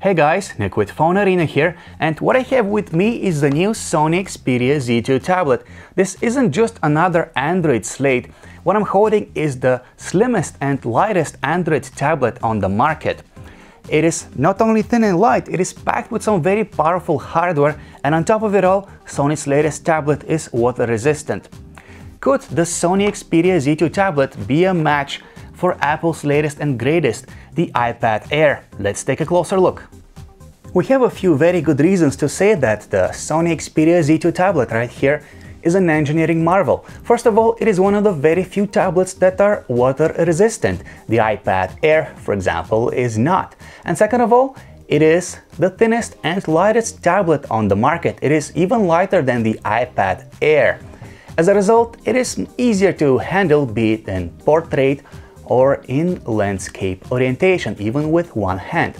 Hey guys, Nick with Phone Arena here, and what I have with me is the new Sony Xperia Z2 tablet. This isn't just another Android slate. What I'm holding is the slimmest and lightest Android tablet on the market. It is not only thin and light, it is packed with some very powerful hardware, and on top of it all, Sony's latest tablet is water resistant. Could the Sony Xperia Z2 tablet be a match for Apple's latest and greatest, the iPad Air? Let's take a closer look. We have a few very good reasons to say that the Sony Xperia Z2 tablet right here is an engineering marvel. First of all, it is one of the very few tablets that are water resistant. The iPad Air, for example, is not. And second of all, it is the thinnest and lightest tablet on the market. It is even lighter than the iPad Air. As a result, it is easier to handle, be it in portrait or in landscape orientation, even with one hand.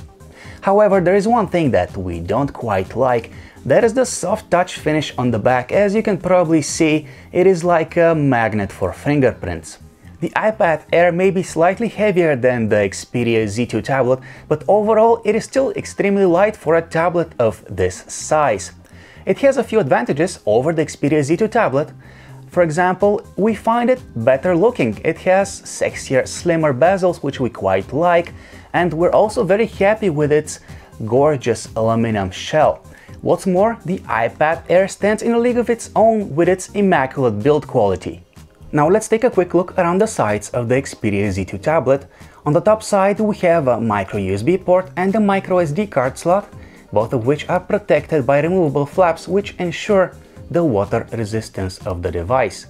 However, there is one thing that we don't quite like. That is the soft touch finish on the back. As you can probably see, it is like a magnet for fingerprints. The iPad Air may be slightly heavier than the Xperia Z2 tablet, but overall it is still extremely light for a tablet of this size. It has a few advantages over the Xperia Z2 tablet. For example, we find it better looking. It has sexier, slimmer bezels, which we quite like, and we're also very happy with its gorgeous aluminum shell. What's more, the iPad Air stands in a league of its own with its immaculate build quality. Now let's take a quick look around the sides of the Xperia Z2 tablet. On the top side we have a micro USB port and a micro SD card slot, both of which are protected by removable flaps which ensure the water resistance of the device.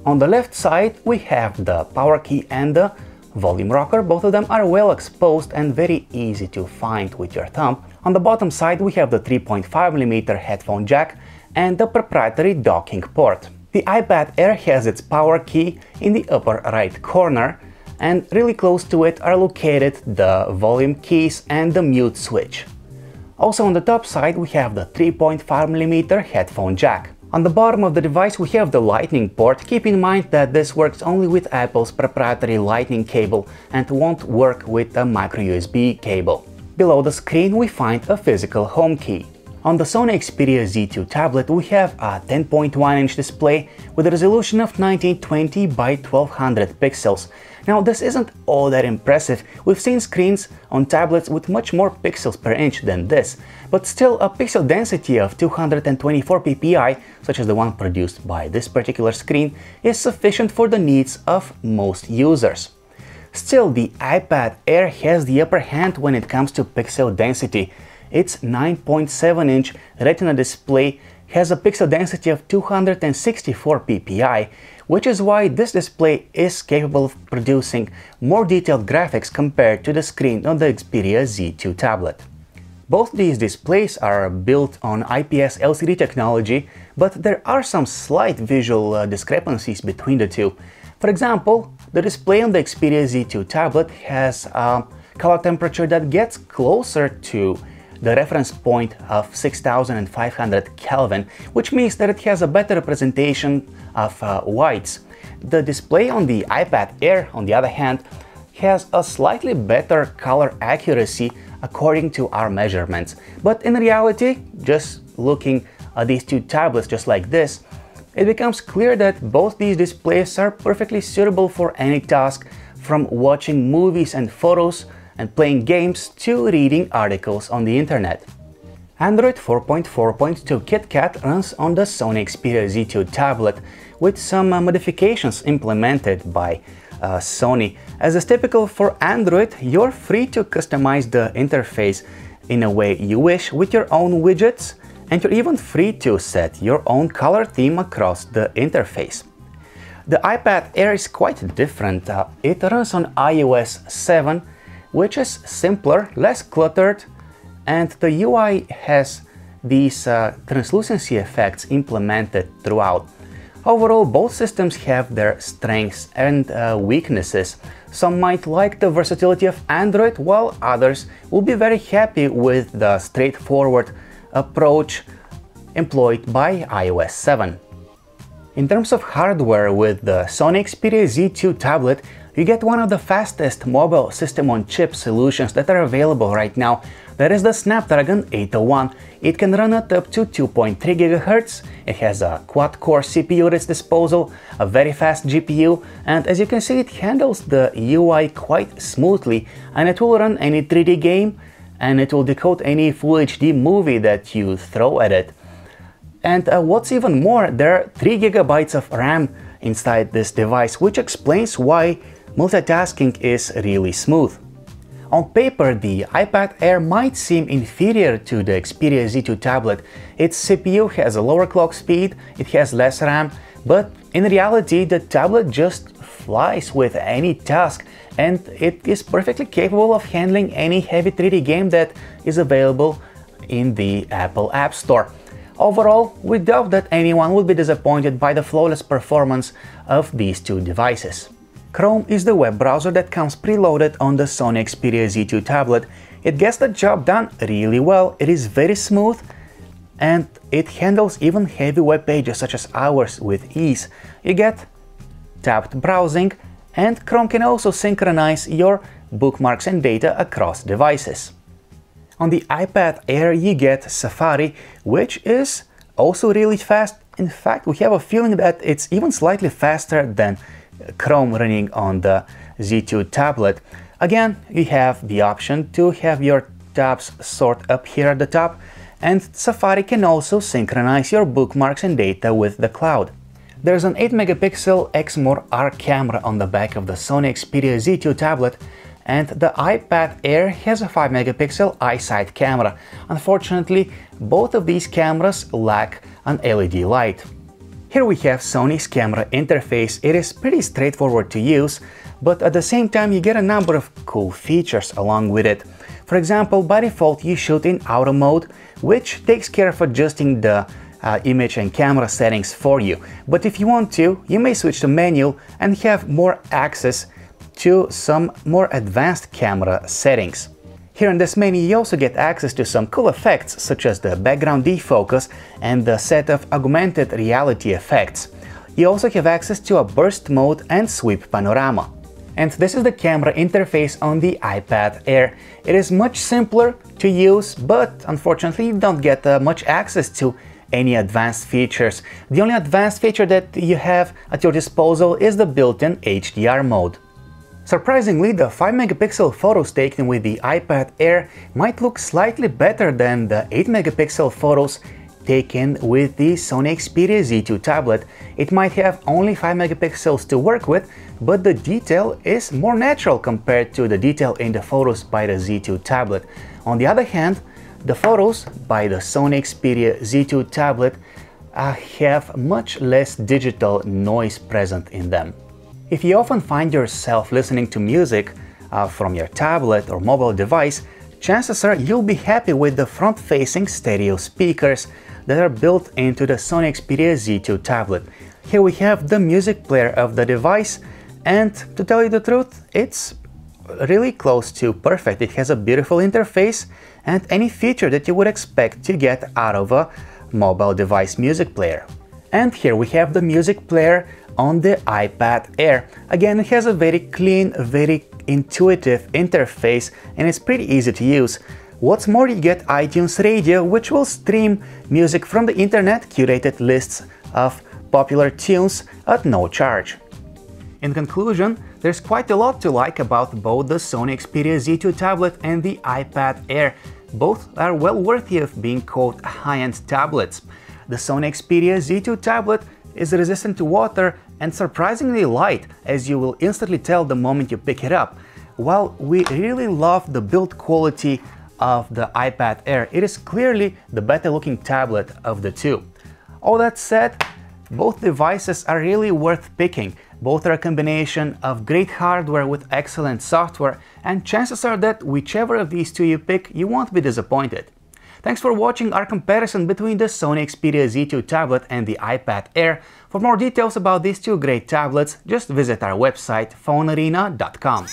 On the left side we have the power key and the volume rocker. Both of them are well exposed and very easy to find with your thumb. On the bottom side we have the 3.5mm headphone jack and the proprietary docking port. The iPad Air has its power key in the upper right corner, and really close to it are located the volume keys and the mute switch. Also on the top side we have the 3.5mm headphone jack. On the bottom of the device we have the lightning port. Keep in mind that this works only with Apple's proprietary lightning cable and won't work with a micro USB cable. Below the screen we find a physical home key. On the Sony Xperia Z2 tablet we have a 10.1-inch display with a resolution of 1920 by 1200 pixels. Now this isn't all that impressive. We've seen screens on tablets with much more pixels per inch than this, but still a pixel density of 224 ppi, such as the one produced by this particular screen, is sufficient for the needs of most users. Still, the iPad Air has the upper hand when it comes to pixel density. Its 9.7-inch Retina display has a pixel density of 264 ppi, which is why this display is capable of producing more detailed graphics compared to the screen on the Xperia Z2 tablet. Both these displays are built on IPS LCD technology, but there are some slight visual discrepancies between the two. For example, the display on the Xperia Z2 tablet has a color temperature that gets closer to the reference point of 6500 Kelvin, which means that it has a better representation of whites. The display on the iPad Air, on the other hand, has a slightly better color accuracy according to our measurements. But in reality, just looking at these two tablets just like this, it becomes clear that both these displays are perfectly suitable for any task, from watching movies and photos and playing games to reading articles on the internet. Android 4.4.2 KitKat runs on the Sony Xperia Z2 tablet with some modifications implemented by Sony. As is typical for Android, you're free to customize the interface in a way you wish with your own widgets, and you're even free to set your own color theme across the interface. The iPad Air is quite different. It runs on iOS 7, which is simpler, less cluttered, and the UI has these translucency effects implemented throughout. Overall, both systems have their strengths and weaknesses. Some might like the versatility of Android, while others will be very happy with the straightforward approach employed by iOS 7. In terms of hardware, with the Sony Xperia Z2 tablet, you get one of the fastest mobile system-on-chip solutions that are available right now. That is the Snapdragon 801. It can run at up to 2.3 GHz, it has a quad-core CPU at its disposal, a very fast GPU, and as you can see it handles the UI quite smoothly, and it will run any 3D game, and it will decode any Full HD movie that you throw at it. And what's even more, there are 3 GB of RAM inside this device, which explains why multitasking is really smooth. On paper, the iPad Air might seem inferior to the Xperia Z2 tablet. Its CPU has a lower clock speed, it has less RAM, but in reality the tablet just flies with any task, and it is perfectly capable of handling any heavy 3D game that is available in the Apple App Store. Overall, we doubt that anyone will be disappointed by the flawless performance of these two devices. Chrome is the web browser that comes preloaded on the Sony Xperia Z2 tablet. It gets the job done really well, it is very smooth, and it handles even heavy web pages such as ours with ease. You get tabbed browsing, and Chrome can also synchronize your bookmarks and data across devices. On the iPad Air you get Safari, which is also really fast. In fact, we have a feeling that it's even slightly faster than Chrome running on the Z2 tablet. Again, you have the option to have your tabs sort up here at the top, and Safari can also synchronize your bookmarks and data with the cloud. There's an 8-megapixel Exmor-R camera on the back of the Sony Xperia Z2 tablet, and the iPad Air has a 5-megapixel iSight camera. Unfortunately, both of these cameras lack an LED light. Here we have Sony's camera interface. It is pretty straightforward to use, but at the same time you get a number of cool features along with it. For example, by default you shoot in auto mode, which takes care of adjusting the image and camera settings for you. But if you want to, you may switch to manual and have more access to some more advanced camera settings. Here in this menu you also get access to some cool effects such as the background defocus and the set of augmented reality effects. You also have access to a burst mode and sweep panorama. And this is the camera interface on the iPad Air. It is much simpler to use, but unfortunately you don't get much access to any advanced features. The only advanced feature that you have at your disposal is the built-in HDR mode. Surprisingly, the 5-megapixel photos taken with the iPad Air might look slightly better than the 8-megapixel photos taken with the Sony Xperia Z2 tablet. It might have only 5 megapixels to work with, but the detail is more natural compared to the detail in the photos by the Z2 tablet. On the other hand, the photos by the Sony Xperia Z2 tablet have much less digital noise present in them. If you often find yourself listening to music from your tablet or mobile device, chances are you'll be happy with the front-facing stereo speakers that are built into the Sony Xperia Z2 tablet. Here we have the music player of the device, and to tell you the truth, it's really close to perfect. It has a beautiful interface and any feature that you would expect to get out of a mobile device music player. And here we have the music player on the iPad Air. Again, it has a very clean, very intuitive interface, and it's pretty easy to use. What's more, you get iTunes Radio, which will stream music from the internet, curated lists of popular tunes at no charge. In conclusion, there's quite a lot to like about both the Sony Xperia Z2 tablet and the iPad Air. Both are well worthy of being called high-end tablets. The Sony Xperia Z2 tablet is resistant to water and surprisingly light, as you will instantly tell the moment you pick it up. While we really love the build quality of the iPad Air, it is clearly the better looking tablet of the two. All that said, both devices are really worth picking. Both are a combination of great hardware with excellent software, and chances are that whichever of these two you pick, you won't be disappointed. Thanks for watching our comparison between the Sony Xperia Z2 tablet and the iPad Air. For more details about these two great tablets, just visit our website phonearena.com.